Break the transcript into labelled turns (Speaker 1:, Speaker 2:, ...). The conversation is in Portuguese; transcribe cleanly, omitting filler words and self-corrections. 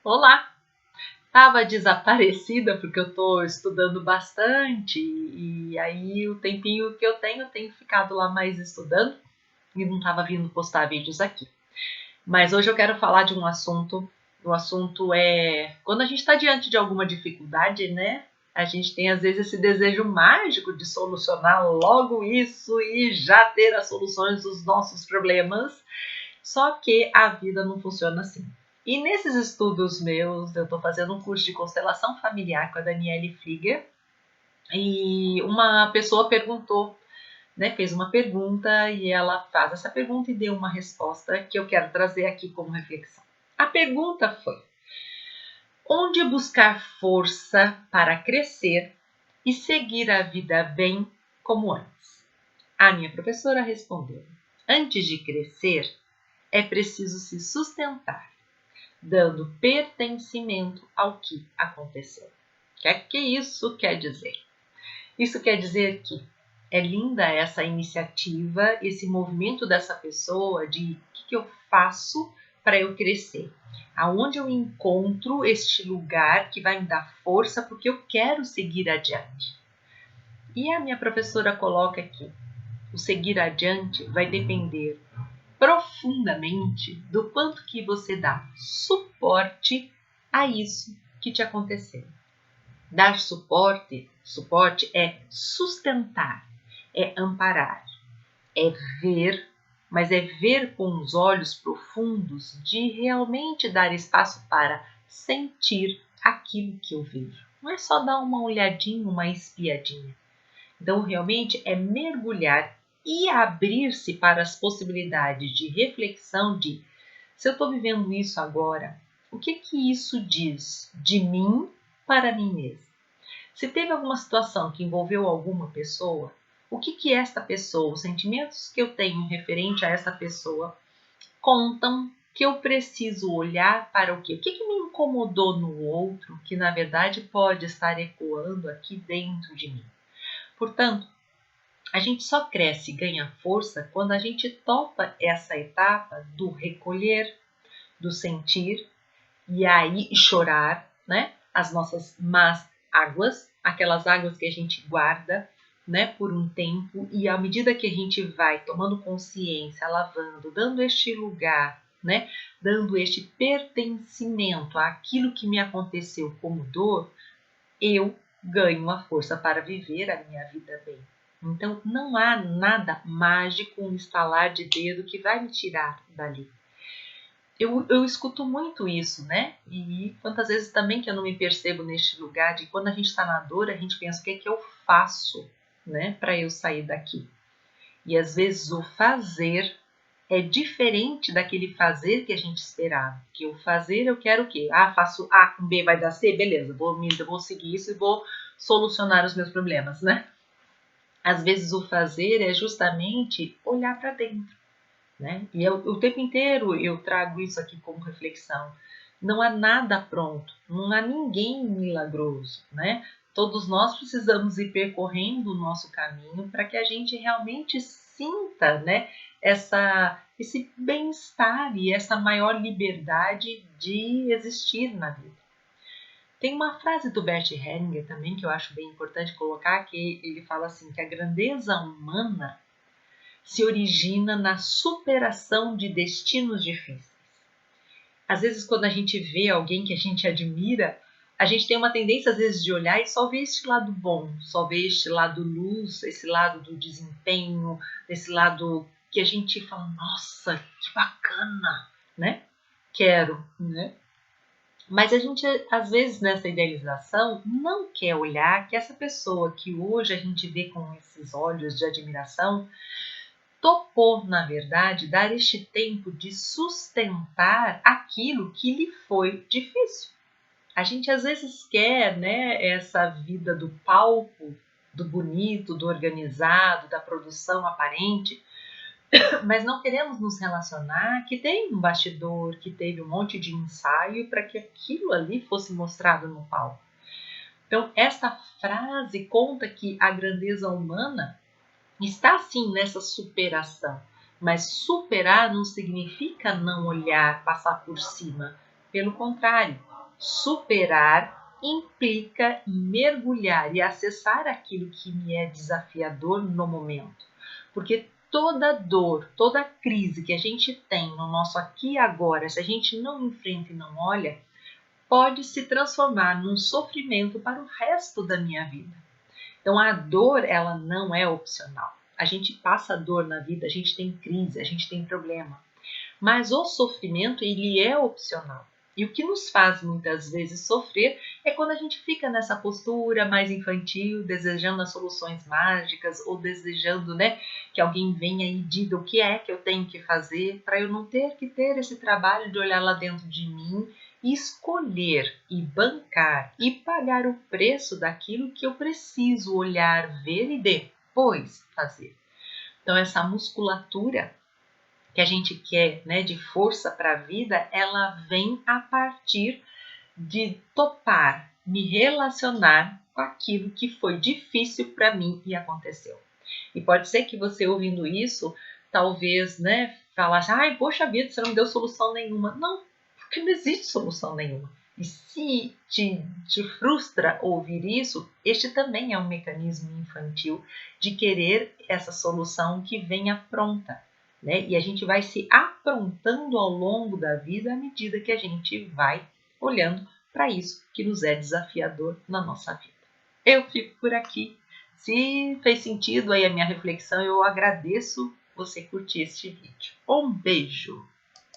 Speaker 1: Olá! Estava desaparecida porque eu estou estudando bastante e aí o tempinho que eu tenho ficado lá mais estudando e não estava vindo postar vídeos aqui. Mas hoje eu quero falar de um assunto. O assunto é quando a gente está diante de alguma dificuldade, né? A gente tem às vezes esse desejo mágico de solucionar logo isso e já ter as soluções dos nossos problemas. Só que a vida não funciona assim. E nesses estudos meus, eu estou fazendo um curso de constelação familiar com a Daniele Flieger, e uma pessoa perguntou, né, fez uma pergunta e ela faz essa pergunta e deu uma resposta que eu quero trazer aqui como reflexão. A pergunta foi: onde buscar força para crescer e seguir a vida bem como antes? A minha professora respondeu: antes de crescer, é preciso se sustentar, dando pertencimento ao que aconteceu. O que isso quer dizer? Isso quer dizer que é linda essa iniciativa, esse movimento dessa pessoa de o que eu faço para eu crescer? Aonde eu encontro este lugar que vai me dar força porque eu quero seguir adiante? E a minha professora coloca aqui: o seguir adiante vai depender profundamente do quanto que você dá suporte a isso que te aconteceu. Dar suporte é sustentar, é amparar, é ver, mas é ver com os olhos profundos de realmente dar espaço para sentir aquilo que eu vejo. Não é só dar uma olhadinha, uma espiadinha. Então, realmente é mergulhar e abrir-se para as possibilidades de reflexão de: se eu estou vivendo isso agora, o que isso diz de mim para mim mesma? Se teve alguma situação que envolveu alguma pessoa, o que esta pessoa, os sentimentos que eu tenho referente a essa pessoa contam que eu preciso olhar para o quê? O que me incomodou no outro que na verdade pode estar ecoando aqui dentro de mim? Portanto, a gente só cresce e ganha força quando a gente topa essa etapa do recolher, do sentir e aí chorar, né? As nossas más águas, aquelas águas que a gente guarda, né, por um tempo, e à medida que a gente vai tomando consciência, lavando, dando este lugar, né, dando este pertencimento àquilo que me aconteceu como dor, eu ganho a força para viver a minha vida bem. Então, não há nada mágico, um estalar de dedo que vai me tirar dali. Eu escuto muito isso, né? E quantas vezes também que eu não me percebo neste lugar de quando a gente está na dor, a gente pensa: o que é que eu faço, né, para eu sair daqui? E às vezes o fazer é diferente daquele fazer que a gente esperava. Que o fazer eu quero o quê? Faço A com B vai dar C? Beleza, vou seguir isso e vou solucionar os meus problemas, né? Às vezes o fazer é justamente olhar para dentro, né? E o tempo inteiro eu trago isso aqui como reflexão. Não há nada pronto, não há ninguém milagroso, né? Todos nós precisamos ir percorrendo o nosso caminho para que a gente realmente sinta, né, esse bem-estar e essa maior liberdade de existir na vida. Tem uma frase do Bert Hellinger também que eu acho bem importante colocar, que ele fala assim, que a grandeza humana se origina na superação de destinos difíceis. Às vezes, quando a gente vê alguém que a gente admira, a gente tem uma tendência, às vezes, de olhar e só ver este lado bom, só ver este lado luz, esse lado do desempenho, esse lado que a gente fala: nossa, que bacana, né? Quero, né? Mas a gente, às vezes, nessa idealização, não quer olhar que essa pessoa que hoje a gente vê com esses olhos de admiração topou, na verdade, dar este tempo de sustentar aquilo que lhe foi difícil. A gente às vezes quer, né, essa vida do palco, do bonito, do organizado, da produção aparente, mas não queremos nos relacionar que tem um bastidor, que teve um monte de ensaio para que aquilo ali fosse mostrado no palco. Então, esta frase conta que a grandeza humana está sim nessa superação, mas superar não significa não olhar, passar por cima. Pelo contrário, Superar implica em mergulhar e acessar aquilo que me é desafiador no momento. Porque toda dor, toda crise que a gente tem no nosso aqui e agora, se a gente não enfrenta e não olha, pode se transformar num sofrimento para o resto da minha vida. Então a dor, ela não é opcional. A gente passa dor na vida, a gente tem crise, a gente tem problema. Mas o sofrimento, ele é opcional. E o que nos faz muitas vezes sofrer é quando a gente fica nessa postura mais infantil, desejando as soluções mágicas ou desejando, que alguém venha e diga o que é que eu tenho que fazer para eu não ter que ter esse trabalho de olhar lá dentro de mim e escolher e bancar e pagar o preço daquilo que eu preciso olhar, ver e depois fazer. Então essa musculatura que a gente quer, de força para a vida, ela vem a partir de topar, me relacionar com aquilo que foi difícil para mim e aconteceu. E pode ser que você ouvindo isso, talvez, falasse, ai, poxa vida, você não me deu solução nenhuma. Não, porque não existe solução nenhuma. E se te frustra ouvir isso, este também é um mecanismo infantil de querer essa solução que venha pronta. E a gente vai se aprontando ao longo da vida à medida que a gente vai olhando para isso que nos é desafiador na nossa vida. Eu fico por aqui. Se fez sentido aí a minha reflexão, eu agradeço você curtir este vídeo. Um beijo!